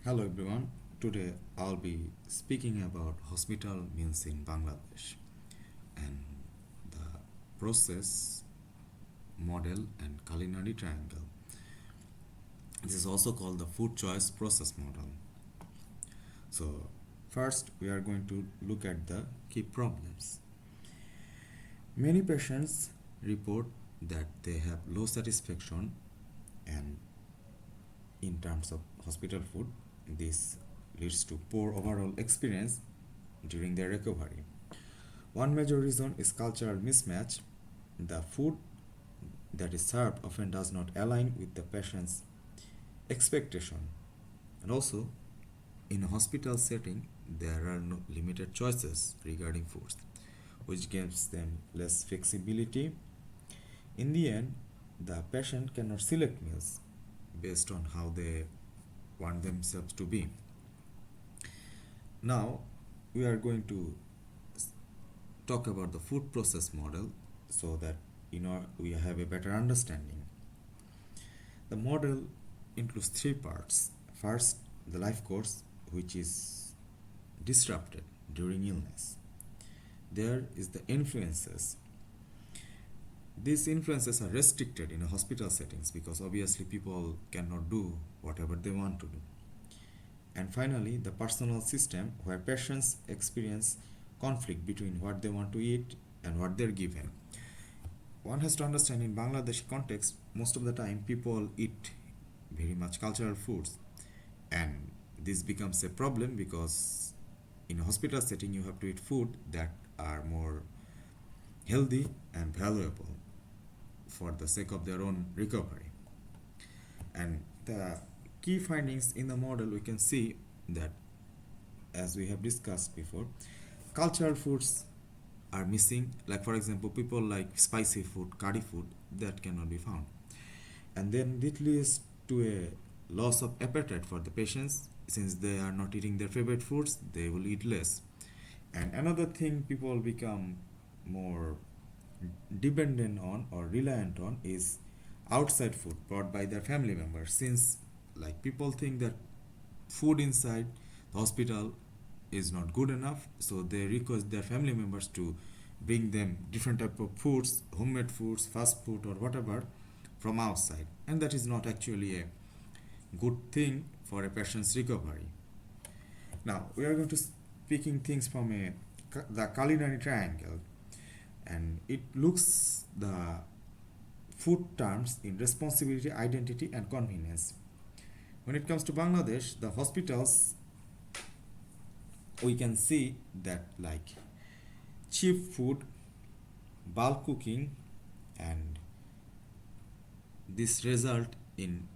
Hello everyone. Today I'll be speaking about hospital meals in Bangladesh and the process, model, and culinary triangle. This is also called the food choice process model. So, first we are going to look at the key problems. Many patients report that they have low satisfaction and in terms of hospital food. This leads to poor overall experience during their recovery. One major reason is cultural mismatch. The food that is served often does not align with the patient's expectation. And also, in a hospital setting, there are no limited choices regarding foods, which gives them less flexibility. In the end, the patient cannot select meals based on how they want themselves to be. Now, we are going to talk about the food process model so that we have a better understanding. The model includes three parts. First, the life course, which is disrupted during illness. There is the influences. These influences are restricted in a hospital settings because obviously people cannot do whatever they want to do. And finally, the personal system where patients experience conflict between what they want to eat and what they're given. One has to understand in Bangladeshi context, most of the time people eat very much cultural foods, and this becomes a problem because in a hospital setting you have to eat food that are more healthy and valuable for the sake of their own recovery. And the key findings in the model, we can see that, as we have discussed before, cultural foods are missing. Like, for example, people like spicy food, curry food, that cannot be found. And then it leads to a loss of appetite for the patients. Since they are not eating their favorite foods, they will eat less. And another thing people become more dependent on or reliant on is outside food brought by their family members, since like people think that food inside the hospital is not good enough, so they request their family members to bring them different type of foods, homemade foods, fast food or whatever from outside, and that is not actually a good thing for a patient's recovery. Now we are going to speaking things from the culinary triangle, and it looks the food terms in responsibility, identity, and convenience. When it comes to Bangladesh, the hospitals, we can see that like cheap food, bulk cooking, and this result in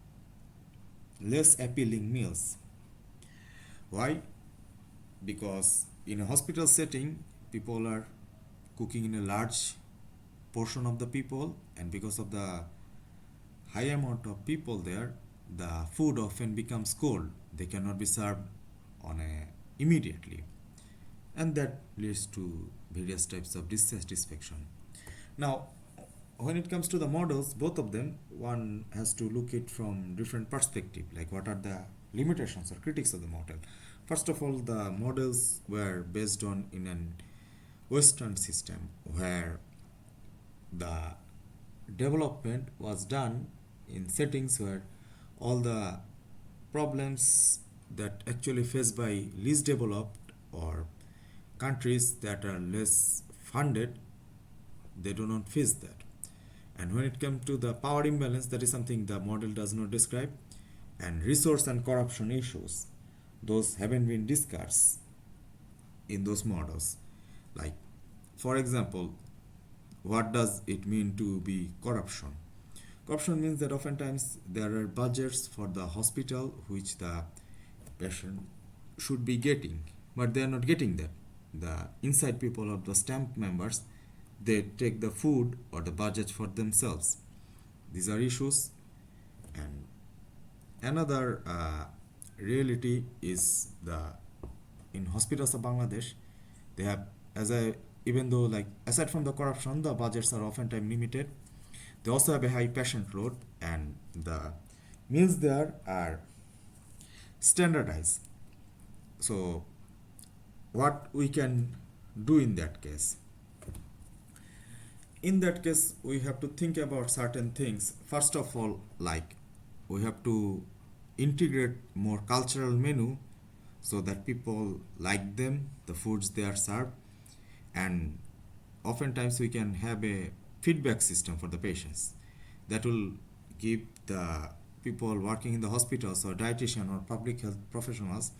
less appealing meals. Why? Because in a hospital setting, people are cooking in a large portion of the people, and because of the high amount of people there, the food often becomes cold. They cannot be served on a immediately, and that leads to various types of dissatisfaction. Now, when it comes to the models, both of them, one has to look it from different perspective, like what are the limitations or critics of the model. First of all, the models were based on in an Western system where the development was done in settings where all the problems that actually faced by least developed or countries that are less funded, they do not face that. And when it comes to the power imbalance, that is something the model does not describe. And resource and corruption issues, those haven't been discussed in those models. Like, for example, what does it mean to be corruption? Corruption means that oftentimes there are budgets for the hospital which the patient should be getting, but they are not getting that. The inside people of the stamp members, they take the food or the budget for themselves. These are issues. And another reality is the in hospitals of Bangladesh, they have, as I even though like aside from the corruption, the budgets are oftentimes limited. They also have a high patient load, and the meals there are standardize. So what we can do in that case? In that case, we have to think about certain things. First of all, like we have to integrate more cultural menu so that people like them, the foods they are served, and oftentimes we can have a feedback system for the patients that will give the people working in the hospitals or dietitian or public health professionals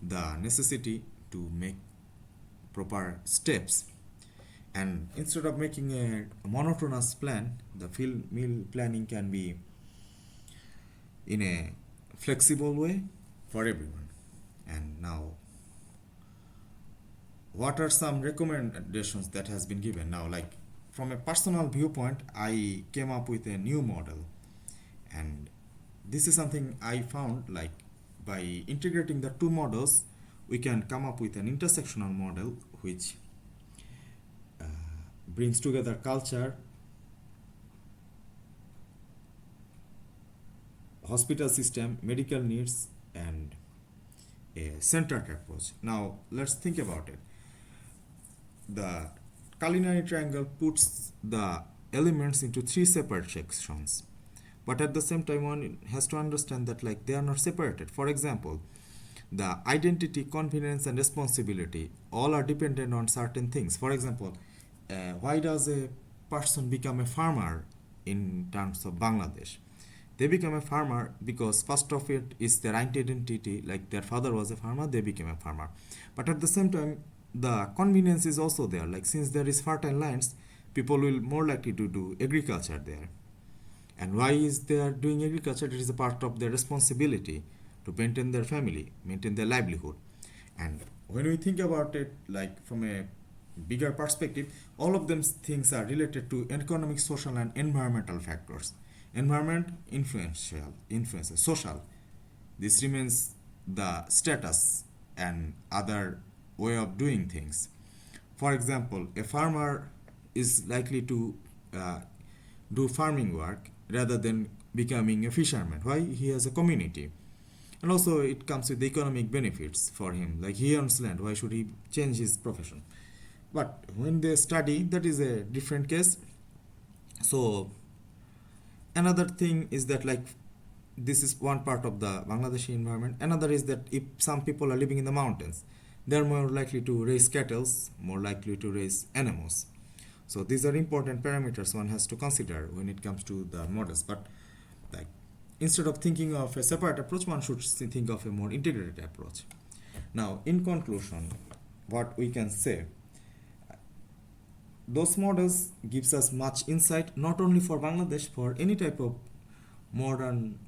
the necessity to make proper steps. And instead of making a monotonous plan, the field meal planning can be in a flexible way for everyone. And now, what are some recommendations that has been given? Now, like from a personal viewpoint, I came up with a new model, and this is something I found, like by integrating the two models, we can come up with an intersectional model which uh, brings together culture, hospital system, medical needs, and a centered approach. Now, let's think about it. The culinary triangle puts the elements into three separate sections, but at the same time one has to understand that like they are not separated. For example, the identity, confidence, and responsibility all are dependent on certain things. For example, why does a person become a farmer in terms of Bangladesh? They become a farmer because first of it is their identity, like their father was a farmer, they became a farmer. But at the same time, the convenience is also there. Like since there is fertile lands, people will more likely to do agriculture there. And why is they are doing agriculture? It is a part of their responsibility to maintain their family, maintain their livelihood. And when we think about it, like from a bigger perspective, all of them things are related to economic, social, and environmental factors. Environment influences social. This remains the status and other way of doing things. For example, a farmer is likely to uh, do farming work rather than becoming a fisherman. Why? He has a community. And also it comes with economic benefits for him. Like he owns land, why should he change his profession? But when they study, that is a different case. So another thing is that like this is one part of the Bangladeshi environment. Another is that if some people are living in the mountains, they are more likely to raise cattle, more likely to raise animals. So these are important parameters one has to consider when it comes to the models. But like instead of thinking of a separate approach, one should think of a more integrated approach. Now, in conclusion, what we can say, those models gives us much insight not only for Bangladesh, for any type of modern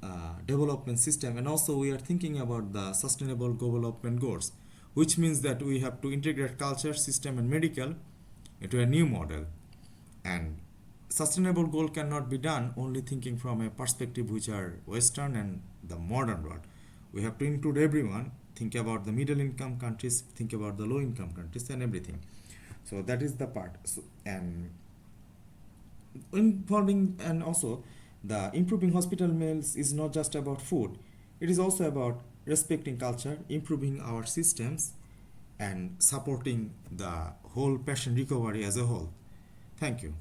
development system, and also we are thinking about the sustainable development goals, which means that we have to integrate culture, system, and medical into a new model. And sustainable goal cannot be done only thinking from a perspective which are western and the modern world. We have to include everyone, think about the middle income countries, think about the low income countries, and everything. So that is the part. So, and involving, and also the improving hospital meals is not just about food, it is also about respecting culture, improving our systems, and supporting the whole patient recovery as a whole. Thank you.